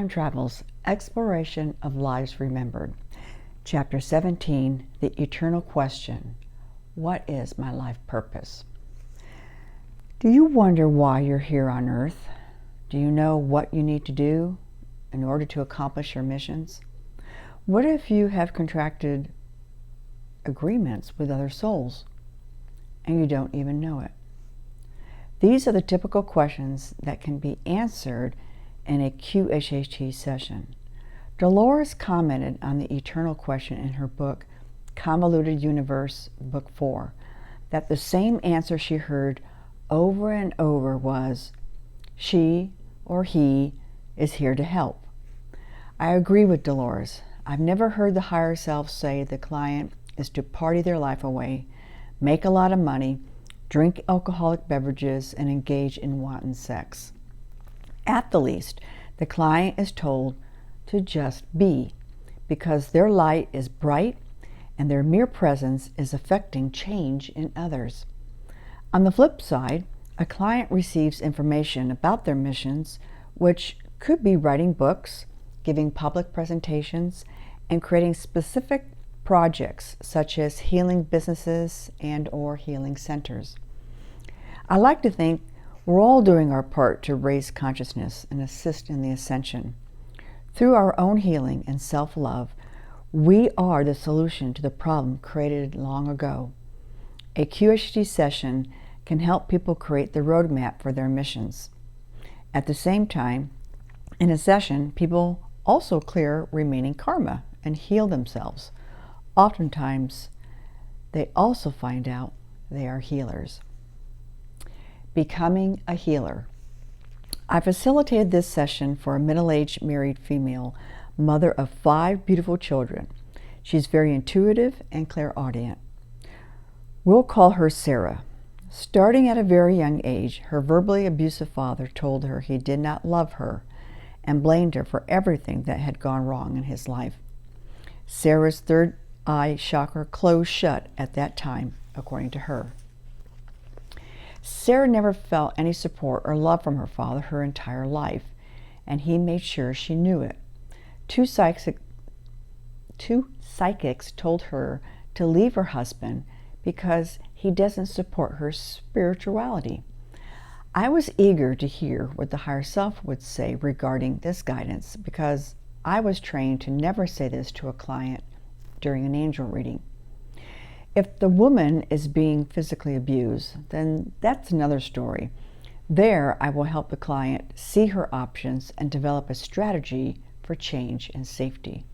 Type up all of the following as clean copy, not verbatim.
Time Travels, Exploration of Lives Remembered. Chapter 17, The Eternal Question. What is my life purpose? Do you wonder why you're here on Earth? Do you know what you need to do in order to accomplish your missions? What if you have contracted agreements with other souls and you don't even know it? These are the typical questions that can be answered in a QHHT session. Dolores commented on the eternal question in her book, Convoluted Universe, Book 4, that the same answer she heard over and over was, she or he is here to help. I agree with Dolores. I've never heard the higher self say the client is to party their life away, make a lot of money, drink alcoholic beverages, and engage in wanton sex. At the least, the client is told to just be, because their light is bright and their mere presence is affecting change in others. On the flip side, a client receives information about their missions, which could be writing books, giving public presentations, and creating specific projects such as healing businesses and/or healing centers. I like to think we're all doing our part to raise consciousness and assist in the ascension. Through our own healing and self-love, we are the solution to the problem created long ago. A QHHT session can help people create the roadmap for their missions. At the same time, in a session, people also clear remaining karma and heal themselves. Oftentimes, they also find out they are healers. Becoming a healer. I facilitated this session for a middle-aged married female, mother of 5 beautiful children. She's very intuitive and clairaudient. We'll call her Sarah. Starting at a very young age, her verbally abusive father told her he did not love her and blamed her for everything that had gone wrong in his life. Sarah's third eye chakra closed shut at that time, according to her. Sarah never felt any support or love from her father her entire life, and he made sure she knew it. Two psychics told her to leave her husband because he doesn't support her spirituality. I was eager to hear what the higher self would say regarding this guidance, because I was trained to never say this to a client during an angel reading. If the woman is being physically abused, then that's another story. There, I will help the client see her options and develop a strategy for change and safety.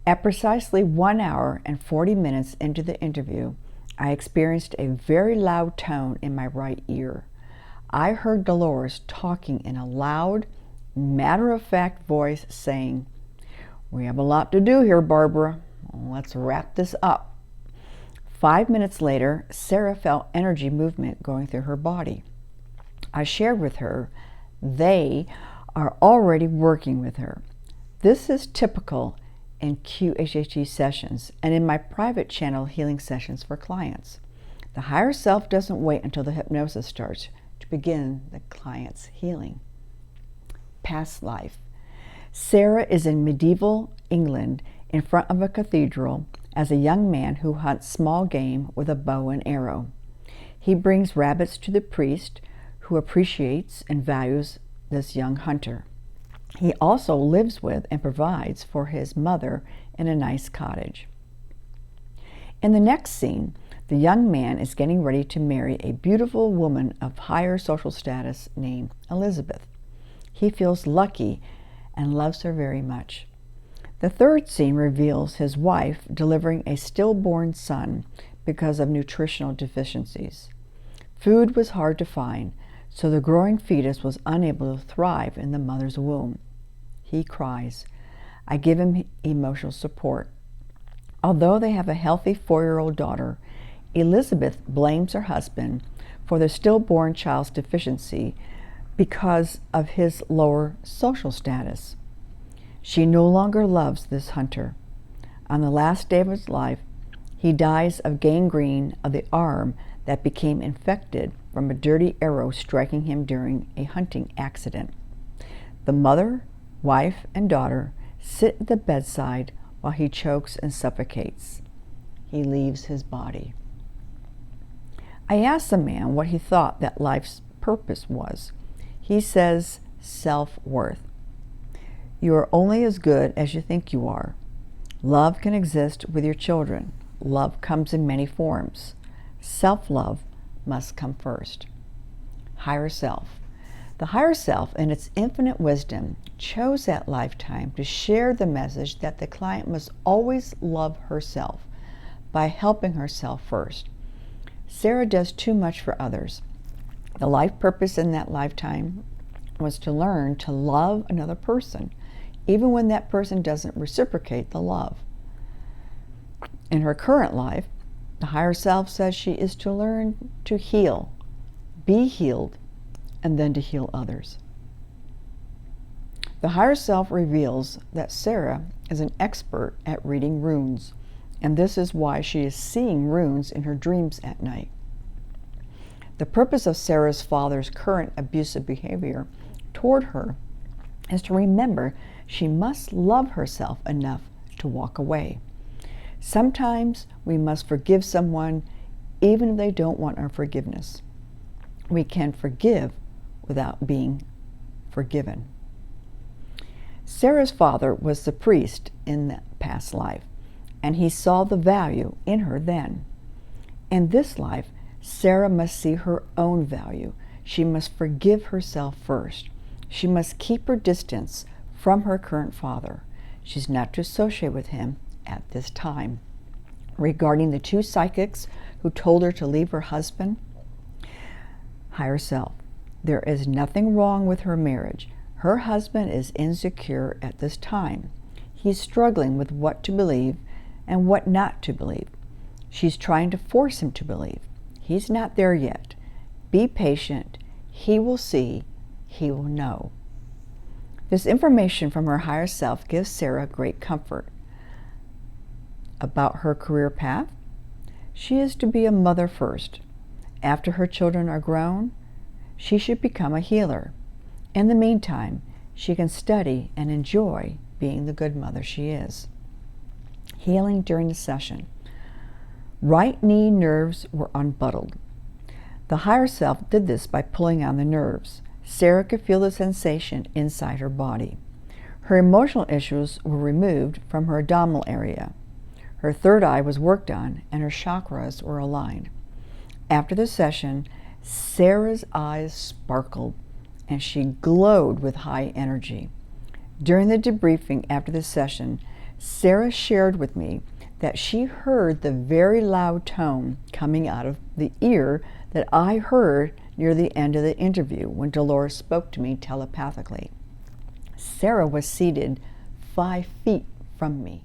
At precisely 1 hour and 40 minutes into the interview, I experienced a very loud tone in my right ear. I heard Dolores talking in a loud, matter-of-fact voice saying, "We have a lot to do here, Barbara. Let's wrap this up." 5 minutes later, Sarah felt energy movement going through her body. I shared with her, they are already working with her. This is typical in QHHT sessions and in my private channel healing sessions for clients. The higher self doesn't wait until the hypnosis starts to begin the client's healing. Past life. Sarah is in medieval England in front of a cathedral as a young man who hunts small game with a bow and arrow. He brings rabbits to the priest, who appreciates and values this young hunter. He also lives with and provides for his mother in a nice cottage. In the next scene, the young man is getting ready to marry a beautiful woman of higher social status named Elizabeth. He feels lucky and loves her very much. The third scene reveals his wife delivering a stillborn son because of nutritional deficiencies. Food was hard to find, so the growing fetus was unable to thrive in the mother's womb. He cries. I give him emotional support. Although they have a healthy 4-year-old daughter, Elizabeth blames her husband for the stillborn child's deficiency because of his lower social status. She no longer loves this hunter. On the last day of his life, he dies of gangrene of the arm that became infected from a dirty arrow striking him during a hunting accident. The mother Wife and daughter sit at the bedside while he chokes and suffocates. He leaves his body. I asked the man what he thought that life's purpose was. He says, self-worth. You are only as good as you think you are. Love can exist with your children. Love comes in many forms. Self-love must come first. Higher self. The higher self, in its infinite wisdom, chose that lifetime to share the message that the client must always love herself by helping herself first. Sarah does too much for others. The life purpose in that lifetime was to learn to love another person, even when that person doesn't reciprocate the love. In her current life, the higher self says she is to learn to heal, be healed, and then to heal others. The higher self reveals that Sarah is an expert at reading runes, and this is why she is seeing runes in her dreams at night. The purpose of Sarah's father's current abusive behavior toward her is to remember she must love herself enough to walk away. Sometimes we must forgive someone even if they don't want our forgiveness. We can forgive without being forgiven. Sarah's father was the priest in the past life, and he saw the value in her then. In this life, Sarah must see her own value. She must forgive herself first. She must keep her distance from her current father. She's not to associate with him at this time. Regarding the two psychics who told her to leave her husband, higher self, there is nothing wrong with her marriage. Her husband is insecure at this time. He's struggling with what to believe and what not to believe. She's trying to force him to believe. He's not there yet. Be patient. He will see. He will know. This information from her higher self gives Sarah great comfort. About her career path, she is to be a mother first. After her children are grown, she should become a healer. In the meantime, she can study and enjoy being the good mother she is. Healing during the session. Right knee nerves were unbuttoned. The higher self did this by pulling on the nerves. Sarah could feel the sensation inside her body. Her emotional issues were removed from her abdominal area. Her third eye was worked on and her chakras were aligned. After the session, Sarah's eyes sparkled and she glowed with high energy. During the debriefing after the session, Sarah shared with me that she heard the very loud tone coming out of the ear that I heard near the end of the interview when Dolores spoke to me telepathically. Sarah was seated 5 feet from me.